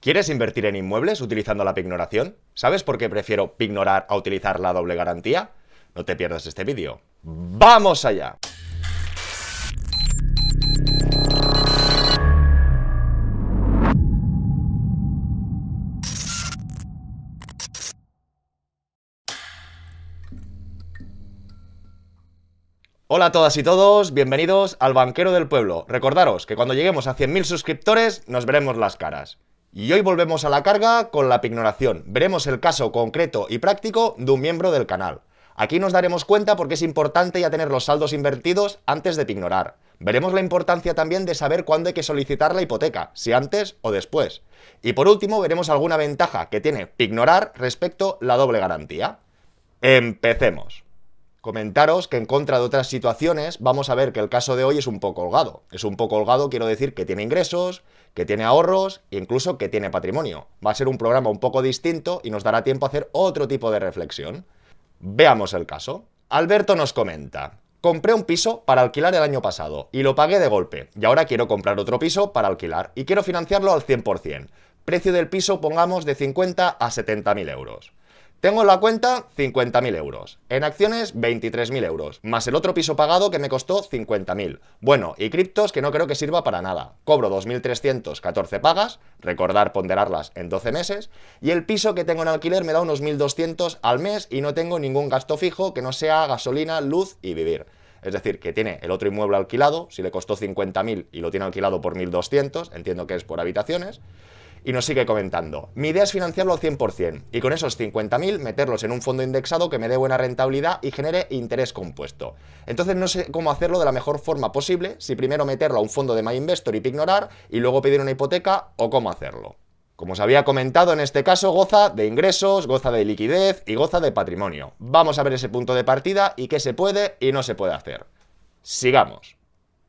¿Quieres invertir en inmuebles utilizando la pignoración? ¿Sabes por qué prefiero pignorar a utilizar la doble garantía? No te pierdas este vídeo. ¡Vamos allá! Hola a todas y todos, bienvenidos al Banquero del Pueblo. Recordaros que cuando lleguemos a 100.000 suscriptores nos veremos las caras. Y hoy volvemos a la carga con la pignoración. Veremos el caso concreto y práctico de un miembro del canal. Aquí nos daremos cuenta porque es importante ya tener los saldos invertidos antes de pignorar. Veremos la importancia también de saber cuándo hay que solicitar la hipoteca, si antes o después. Y por último veremos alguna ventaja que tiene pignorar respecto a la doble garantía. Empecemos. Comentaros que en contra de otras situaciones vamos a ver que el caso de hoy es un poco holgado. Es un poco holgado, quiero decir que tiene ingresos, que tiene ahorros e incluso que tiene patrimonio. Va a ser un programa un poco distinto y nos dará tiempo a hacer otro tipo de reflexión. Veamos el caso. Alberto nos comenta: compré un piso para alquilar el año pasado y lo pagué de golpe. Y ahora quiero comprar otro piso para alquilar y quiero financiarlo al 100%. Precio del piso pongamos de 50 a 70.000 euros. Tengo en la cuenta 50.000 euros, en acciones 23.000 euros, más el otro piso pagado que me costó 50.000. Bueno, y criptos que no creo que sirva para nada. Cobro 2.314 pagas, recordar ponderarlas en 12 meses, y el piso que tengo en alquiler me da unos 1.200 al mes y no tengo ningún gasto fijo que no sea gasolina, luz y vivir. Es decir, que tiene el otro inmueble alquilado, si le costó 50.000 y lo tiene alquilado por 1.200, entiendo que es por habitaciones. Y nos sigue comentando: mi idea es financiarlo al 100% y con esos 50.000 meterlos en un fondo indexado que me dé buena rentabilidad y genere interés compuesto. Entonces no sé cómo hacerlo de la mejor forma posible, si primero meterlo a un fondo de MyInvestor y pignorar y luego pedir una hipoteca, o cómo hacerlo. Como os había comentado, en este caso goza de ingresos, goza de liquidez y goza de patrimonio. Vamos a ver ese punto de partida y qué se puede y no se puede hacer. Sigamos.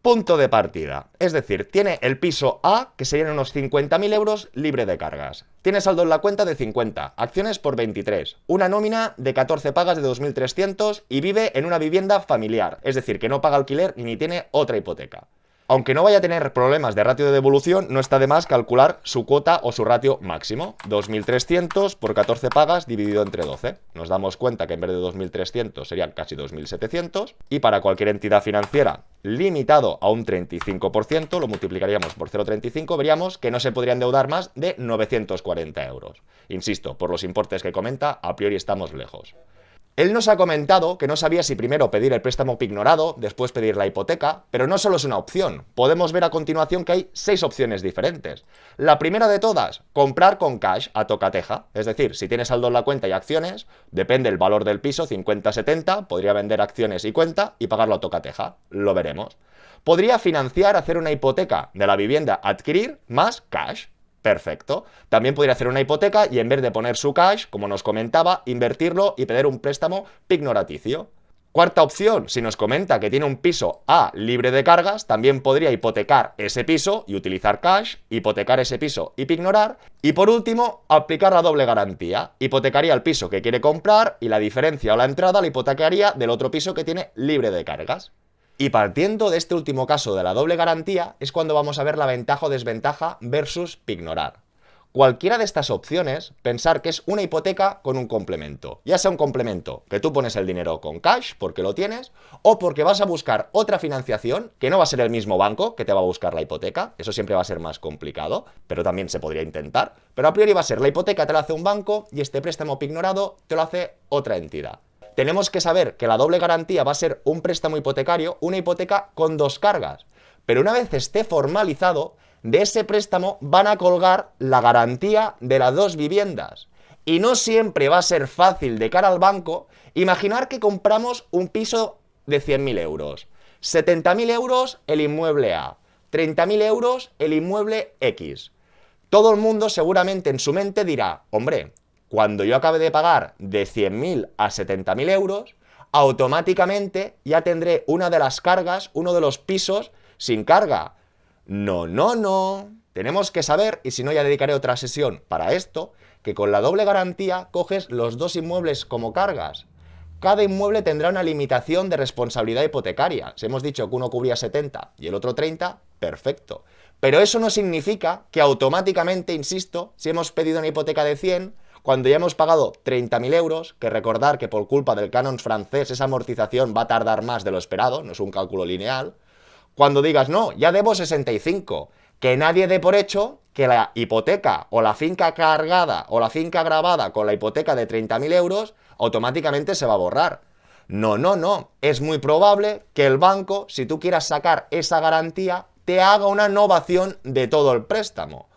Punto de partida, es decir, tiene el piso A, que serían unos 50.000 euros libre de cargas. Tiene saldo en la cuenta de 50, acciones por 23, una nómina de 14 pagas de 2.300 y vive en una vivienda familiar, es decir, que no paga alquiler ni tiene otra hipoteca. Aunque no vaya a tener problemas de ratio de devolución, no está de más calcular su cuota o su ratio máximo. 2.300 por 14 pagas dividido entre 12. Nos damos cuenta que en vez de 2.300 serían casi 2.700. Y para cualquier entidad financiera limitado a un 35%, lo multiplicaríamos por 0,35, veríamos que no se podría endeudar más de 940 euros. Insisto, por los importes que comenta, a priori estamos lejos. Él nos ha comentado que no sabía si primero pedir el préstamo pignorado, después pedir la hipoteca, pero no solo es una opción. Podemos ver a continuación que hay 6 opciones diferentes. La primera de todas, comprar con cash a tocateja. Es decir, si tienes saldo en la cuenta y acciones, depende el valor del piso, 50-70, podría vender acciones y cuenta y pagarlo a tocateja. Lo veremos. Podría financiar, hacer una hipoteca de la vivienda, adquirir más cash. Perfecto. También podría hacer una hipoteca y en vez de poner su cash, como nos comentaba, invertirlo y pedir un préstamo pignoraticio. Cuarta opción, si nos comenta que tiene un piso A libre de cargas, también podría hipotecar ese piso y utilizar cash, hipotecar ese piso y pignorar. Y por último, aplicar la doble garantía. Hipotecaría el piso que quiere comprar y la diferencia o la entrada la hipotecaría del otro piso que tiene libre de cargas. Y partiendo de este último caso de la doble garantía es cuando vamos a ver la ventaja o desventaja versus pignorar. Cualquiera de estas opciones, pensar que es una hipoteca con un complemento. Ya sea un complemento que tú pones el dinero con cash porque lo tienes, o porque vas a buscar otra financiación que no va a ser el mismo banco que te va a buscar la hipoteca. Eso siempre va a ser más complicado, pero también se podría intentar. Pero a priori va a ser la hipoteca te la hace un banco y este préstamo pignorado te lo hace otra entidad. Tenemos que saber que la doble garantía va a ser un préstamo hipotecario, una hipoteca con 2 cargas. Pero una vez esté formalizado, de ese préstamo van a colgar la garantía de las 2 viviendas. Y no siempre va a ser fácil de cara al banco imaginar que compramos un piso de 100.000 euros. 70.000 euros el inmueble A, 30.000 euros el inmueble X. Todo el mundo seguramente en su mente dirá: hombre, cuando yo acabe de pagar de 100.000 a 70.000 euros, automáticamente ya tendré una de las cargas, uno de los pisos sin carga. No, no, no. Tenemos que saber, y si no ya dedicaré otra sesión para esto, que con la doble garantía coges los 2 inmuebles como cargas. Cada inmueble tendrá una limitación de responsabilidad hipotecaria. Si hemos dicho que uno cubría 70 y el otro 30, perfecto. Pero eso no significa que automáticamente, insisto, si hemos pedido una hipoteca de 100, cuando ya hemos pagado 30.000 euros, que recordar que por culpa del canon francés esa amortización va a tardar más de lo esperado, no es un cálculo lineal, cuando digas, no, ya debo 65, que nadie dé por hecho que la hipoteca o la finca cargada o la finca grabada con la hipoteca de 30.000 euros automáticamente se va a borrar. No, no, no. Es muy probable que el banco, si tú quieras sacar esa garantía, te haga una novación de todo el préstamo.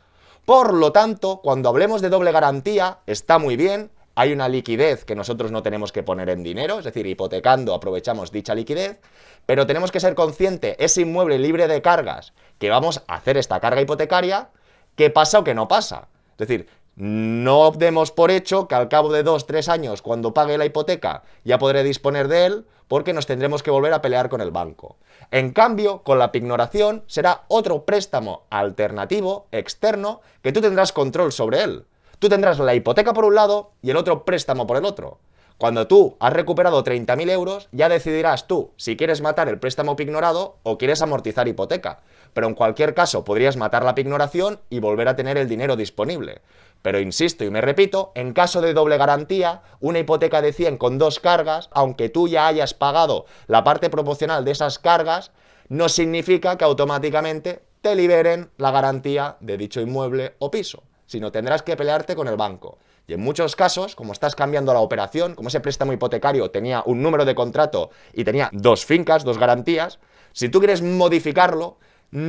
Por lo tanto, cuando hablemos de doble garantía, está muy bien, hay una liquidez que nosotros no tenemos que poner en dinero, es decir, hipotecando aprovechamos dicha liquidez, pero tenemos que ser conscientes, ese inmueble libre de cargas, que vamos a hacer esta carga hipotecaria, que pasa o que no pasa. Es decir, no demos por hecho que al cabo de 2-3 años, cuando pague la hipoteca, ya podré disponer de él, porque nos tendremos que volver a pelear con el banco. En cambio, con la pignoración será otro préstamo alternativo, externo, que tú tendrás control sobre él. Tú tendrás la hipoteca por un lado y el otro préstamo por el otro. Cuando tú has recuperado 30.000 euros, ya decidirás tú si quieres matar el préstamo pignorado o quieres amortizar hipoteca. Pero en cualquier caso podrías matar la pignoración y volver a tener el dinero disponible. Pero insisto y me repito, en caso de doble garantía, una hipoteca de 100 con 2 cargas, aunque tú ya hayas pagado la parte proporcional de esas cargas, no significa que automáticamente te liberen la garantía de dicho inmueble o piso, sino tendrás que pelearte con el banco. Y en muchos casos, como estás cambiando la operación, como ese préstamo hipotecario tenía un número de contrato y tenía 2 fincas, 2 garantías, si tú quieres modificarlo,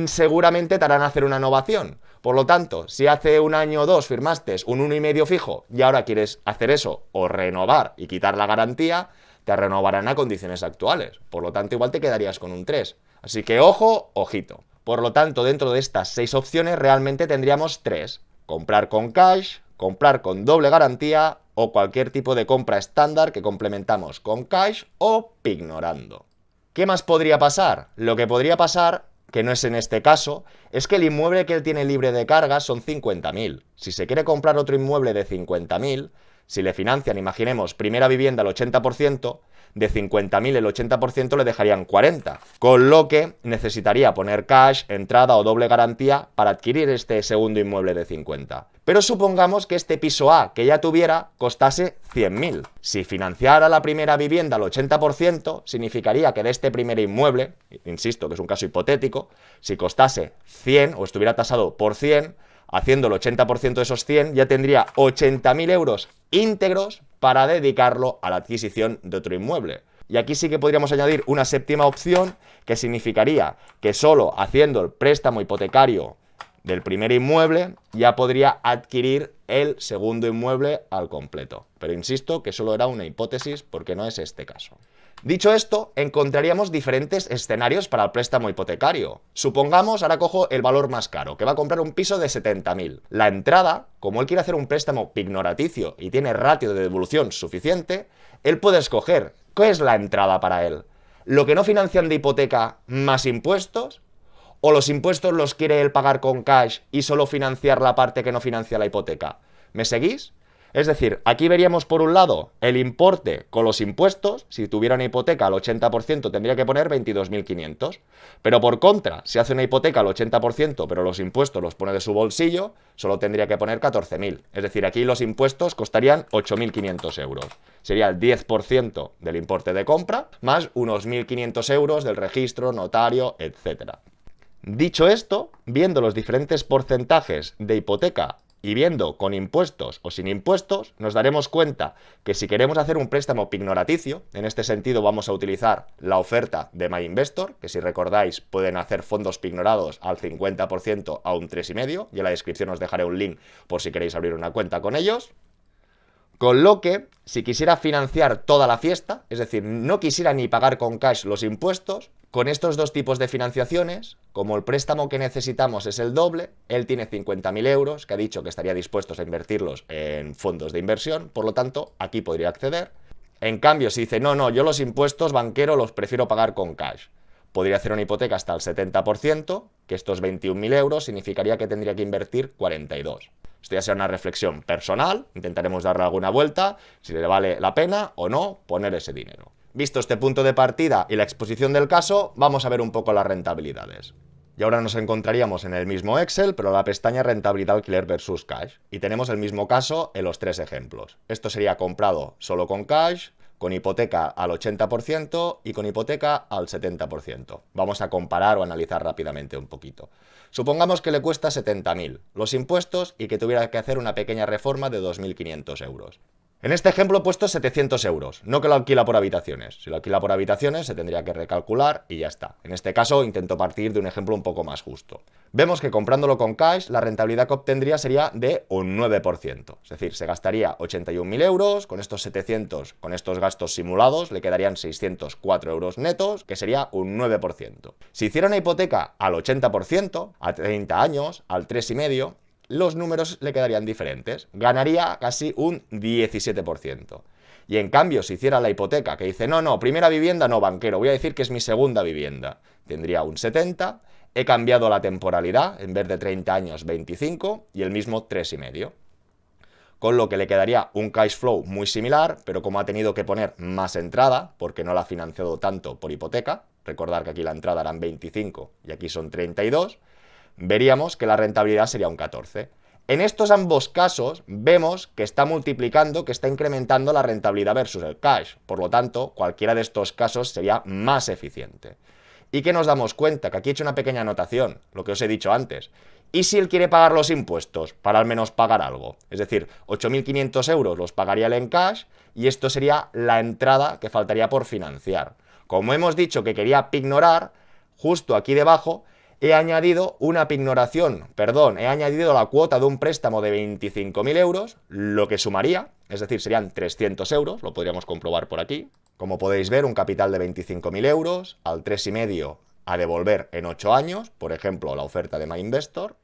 seguramente te harán hacer una novación. Por lo tanto, si hace un año o 2 firmaste un 1,5 fijo y ahora quieres hacer eso o renovar y quitar la garantía, te renovarán a condiciones actuales. Por lo tanto, igual te quedarías con un 3. Así que ojo, ojito. Por lo tanto, dentro de estas 6 opciones realmente tendríamos 3. Comprar con cash, comprar con doble garantía o cualquier tipo de compra estándar que complementamos con cash o pignorando. ¿Qué más podría pasar? Lo que podría pasar, que no es en este caso, es que el inmueble que él tiene libre de cargas son 50.000. Si se quiere comprar otro inmueble de 50.000, si le financian, imaginemos, primera vivienda al 80%, de 50.000 el 80% le dejarían 40, con lo que necesitaría poner cash, entrada o doble garantía para adquirir este segundo inmueble de 50. Pero supongamos que este piso A que ya tuviera costase 100.000. Si financiara la primera vivienda al 80%, significaría que de este primer inmueble, insisto que es un caso hipotético, si costase 100 o estuviera tasado por 100, haciendo el 80% de esos 100, ya tendría 80.000 euros íntegros para dedicarlo a la adquisición de otro inmueble. Y aquí sí que podríamos añadir una séptima opción, que significaría que solo haciendo el préstamo hipotecario del primer inmueble ya podría adquirir el segundo inmueble al completo. Pero insisto que solo era una hipótesis porque no es este caso. Dicho esto, encontraríamos diferentes escenarios para el préstamo hipotecario. Supongamos, ahora cojo el valor más caro, que va a comprar un piso de 70.000. La entrada, como él quiere hacer un préstamo pignoraticio y tiene ratio de devolución suficiente, él puede escoger qué es la entrada para él. ¿Lo que no financian de hipoteca más impuestos? ¿O los impuestos los quiere él pagar con cash y solo financiar la parte que no financia la hipoteca? ¿Me seguís? Es decir, aquí veríamos por un lado el importe con los impuestos. Si tuviera una hipoteca al 80% tendría que poner 22.500. Pero por contra, si hace una hipoteca al 80% pero los impuestos los pone de su bolsillo, solo tendría que poner 14.000. Es decir, aquí los impuestos costarían 8.500 euros. Sería el 10% del importe de compra más unos 1.500 euros del registro, notario, etc. Dicho esto, viendo los diferentes porcentajes de hipoteca y viendo con impuestos o sin impuestos, nos daremos cuenta que si queremos hacer un préstamo pignoraticio, en este sentido vamos a utilizar la oferta de MyInvestor, que si recordáis pueden hacer fondos pignorados al 50% a un 3,5, y en la descripción os dejaré un link por si queréis abrir una cuenta con ellos. Con lo que, si quisiera financiar toda la fiesta, es decir, no quisiera ni pagar con cash los impuestos, con estos dos tipos de financiaciones, como el préstamo que necesitamos es el doble, él tiene 50.000 euros, que ha dicho que estaría dispuesto a invertirlos en fondos de inversión, por lo tanto, aquí podría acceder. En cambio, si dice, no, yo los impuestos banqueros los prefiero pagar con cash, podría hacer una hipoteca hasta el 70%, que estos 21.000 euros significaría que tendría que invertir 42. Esto ya será una reflexión personal, intentaremos darle alguna vuelta, si le vale la pena o no poner ese dinero. Visto este punto de partida y la exposición del caso, vamos a ver un poco las rentabilidades. Y ahora nos encontraríamos en el mismo Excel, pero la pestaña rentabilidad alquiler versus cash. Y tenemos el mismo caso en los 3 ejemplos. Esto sería comprado solo con cash, con hipoteca al 80% y con hipoteca al 70%. Vamos a comparar o analizar rápidamente un poquito. Supongamos que le cuesta 70.000 los impuestos y que tuviera que hacer una pequeña reforma de 2.500 euros. En este ejemplo he puesto 700 euros, no que lo alquila por habitaciones. Si lo alquila por habitaciones se tendría que recalcular y ya está. En este caso intento partir de un ejemplo un poco más justo. Vemos que comprándolo con cash la rentabilidad que obtendría sería de un 9%. Es decir, se gastaría 81.000 euros, con estos 700, con estos gastos simulados, le quedarían 604 euros netos, que sería un 9%. Si hiciera una hipoteca al 80%, a 30 años, al 3,5%, los números le quedarían diferentes. Ganaría casi un 17%. Y en cambio, si hiciera la hipoteca, que dice, no, primera vivienda, no, banquero, voy a decir que es mi segunda vivienda, tendría un 70%. He cambiado la temporalidad, en vez de 30 años, 25, y el mismo 3,5. Con lo que le quedaría un cash flow muy similar, pero como ha tenido que poner más entrada, porque no la ha financiado tanto por hipoteca, recordar que aquí la entrada eran 25 y aquí son 32, veríamos que la rentabilidad sería un 14. En estos ambos casos vemos que está multiplicando, que está incrementando la rentabilidad versus el cash. Por lo tanto, cualquiera de estos casos sería más eficiente. ¿Y qué nos damos cuenta? Que aquí he hecho una pequeña anotación, lo que os he dicho antes. ¿Y si él quiere pagar los impuestos para al menos pagar algo? Es decir, 8.500 euros los pagaría él en cash y esto sería la entrada que faltaría por financiar. Como hemos dicho que quería pignorar, justo aquí debajo he añadido he añadido la cuota de un préstamo de 25.000 euros, lo que sumaría, es decir, serían 300 euros, lo podríamos comprobar por aquí. Como podéis ver, un capital de 25.000 euros al 3,5 a devolver en 8 años, por ejemplo, la oferta de MyInvestor.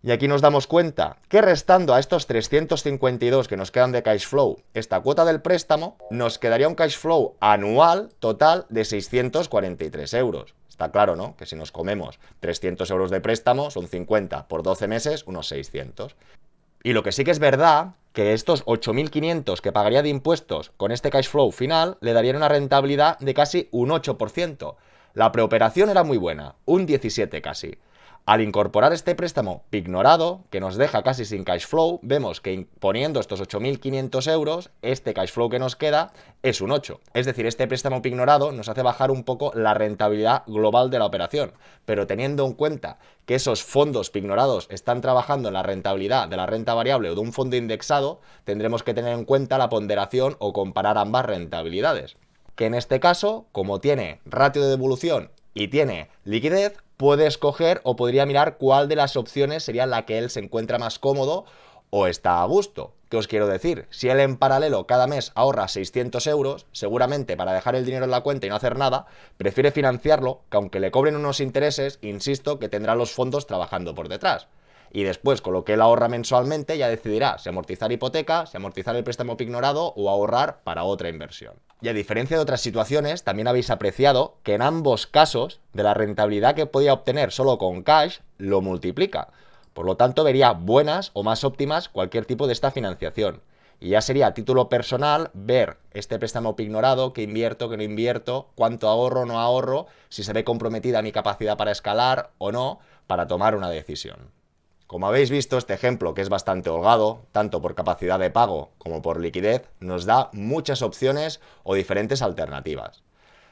Y aquí nos damos cuenta que restando a estos 352 que nos quedan de cash flow esta cuota del préstamo, nos quedaría un cash flow anual total de 643 euros. Está claro, ¿no? Que si nos comemos 300 euros de préstamo, son 50 por 12 meses, unos 600. Y lo que sí que es verdad, que estos 8.500 que pagaría de impuestos con este cash flow final, le darían una rentabilidad de casi un 8%. La preoperación era muy buena, un 17 casi. Al incorporar este préstamo pignorado, que nos deja casi sin cash flow, vemos que poniendo estos 8.500 euros, este cash flow que nos queda es un 8. Es decir, este préstamo pignorado nos hace bajar un poco la rentabilidad global de la operación. Pero teniendo en cuenta que esos fondos pignorados están trabajando en la rentabilidad de la renta variable o de un fondo indexado, tendremos que tener en cuenta la ponderación o comparar ambas rentabilidades. Que en este caso, como tiene ratio de devolución y tiene liquidez, puede escoger o podría mirar cuál de las opciones sería la que él se encuentra más cómodo o está a gusto. ¿Qué os quiero decir? Si él en paralelo cada mes ahorra 600 euros, seguramente para dejar el dinero en la cuenta y no hacer nada, prefiere financiarlo, que aunque le cobren unos intereses, insisto que tendrá los fondos trabajando por detrás. Y después, con lo que él ahorra mensualmente, ya decidirá si amortizar hipoteca, si amortizar el préstamo pignorado o ahorrar para otra inversión. Y a diferencia de otras situaciones, también habéis apreciado que en ambos casos, de la rentabilidad que podía obtener solo con cash, lo multiplica. Por lo tanto, vería buenas o más óptimas cualquier tipo de esta financiación. Y ya sería a título personal ver este préstamo pignorado, qué invierto, qué no invierto, cuánto ahorro o no ahorro, si se ve comprometida mi capacidad para escalar o no, para tomar una decisión. Como habéis visto, este ejemplo, que es bastante holgado, tanto por capacidad de pago como por liquidez, nos da muchas opciones o diferentes alternativas.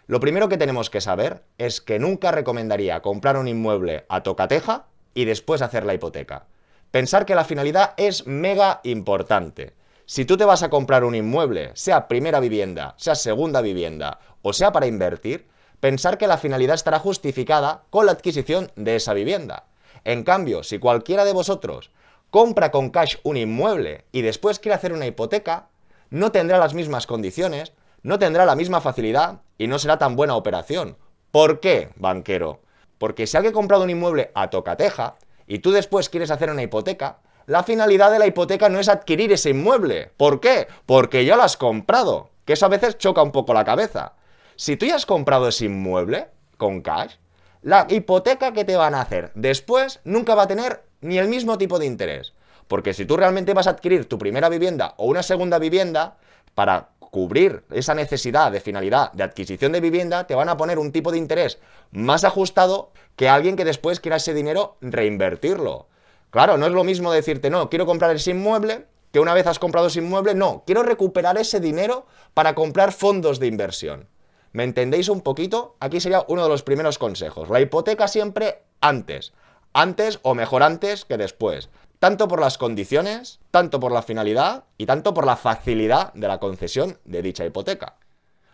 Lo primero que tenemos que saber es que nunca recomendaría comprar un inmueble a tocateja y después hacer la hipoteca. Pensar que la finalidad es mega importante. Si tú te vas a comprar un inmueble, sea primera vivienda, sea segunda vivienda o sea para invertir, pensar que la finalidad estará justificada con la adquisición de esa vivienda. En cambio, si cualquiera de vosotros compra con cash un inmueble y después quiere hacer una hipoteca, no tendrá las mismas condiciones, no tendrá la misma facilidad y no será tan buena operación. ¿Por qué, banquero? Porque si alguien ha comprado un inmueble a tocateja y tú después quieres hacer una hipoteca, la finalidad de la hipoteca no es adquirir ese inmueble. ¿Por qué? Porque ya lo has comprado, que eso a veces choca un poco la cabeza. Si tú ya has comprado ese inmueble con cash, la hipoteca que te van a hacer después nunca va a tener ni el mismo tipo de interés. Porque si tú realmente vas a adquirir tu primera vivienda o una segunda vivienda para cubrir esa necesidad de finalidad de adquisición de vivienda, te van a poner un tipo de interés más ajustado que alguien que después quiera ese dinero reinvertirlo. Claro, no es lo mismo decirte, no, quiero comprar ese inmueble, que una vez has comprado ese inmueble, no, quiero recuperar ese dinero para comprar fondos de inversión. ¿Me entendéis un poquito? Aquí sería uno de los primeros consejos. La hipoteca siempre antes. Antes o mejor antes que después. Tanto por las condiciones, tanto por la finalidad y tanto por la facilidad de la concesión de dicha hipoteca.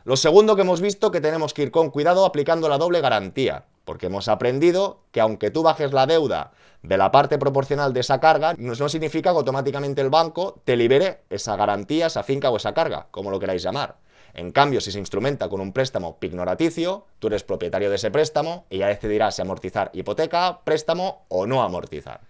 Lo segundo que hemos visto que tenemos que ir con cuidado aplicando la doble garantía, porque hemos aprendido que aunque tú bajes la deuda de la parte proporcional de esa carga, no significa que automáticamente el banco te libere esa garantía, esa finca o esa carga, como lo queráis llamar. En cambio, si se instrumenta con un préstamo pignoraticio, tú eres propietario de ese préstamo y ya decidirás si amortizar hipoteca, préstamo o no amortizar.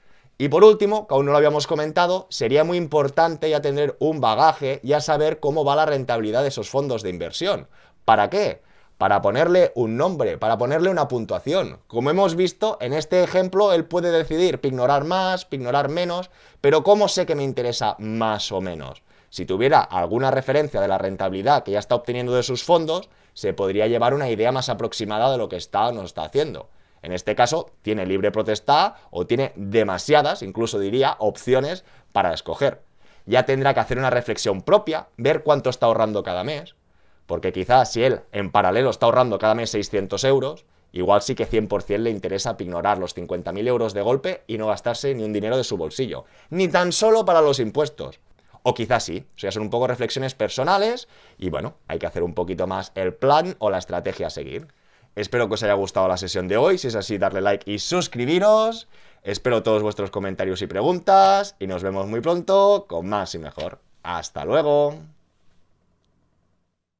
Y por último, que aún no lo habíamos comentado, sería muy importante ya tener un bagaje, ya saber cómo va la rentabilidad de esos fondos de inversión. ¿Para qué? Para ponerle un nombre, para ponerle una puntuación. Como hemos visto, en este ejemplo, él puede decidir pignorar más, pignorar menos, pero ¿cómo sé que me interesa más o menos? Si tuviera alguna referencia de la rentabilidad que ya está obteniendo de sus fondos, se podría llevar una idea más aproximada de lo que está o no está haciendo. En este caso, tiene libre potestad o tiene demasiadas, incluso diría, opciones para escoger. Ya tendrá que hacer una reflexión propia, ver cuánto está ahorrando cada mes, porque quizás si él en paralelo está ahorrando cada mes 600 euros, igual sí que 100% le interesa pignorar los 50.000 euros de golpe y no gastarse ni un dinero de su bolsillo, ni tan solo para los impuestos. O quizás sí, o sea, son un poco reflexiones personales y bueno, hay que hacer un poquito más el plan o la estrategia a seguir. Espero que os haya gustado la sesión de hoy, si es así darle like y suscribiros. Espero todos vuestros comentarios y preguntas y nos vemos muy pronto con más y mejor. ¡Hasta luego!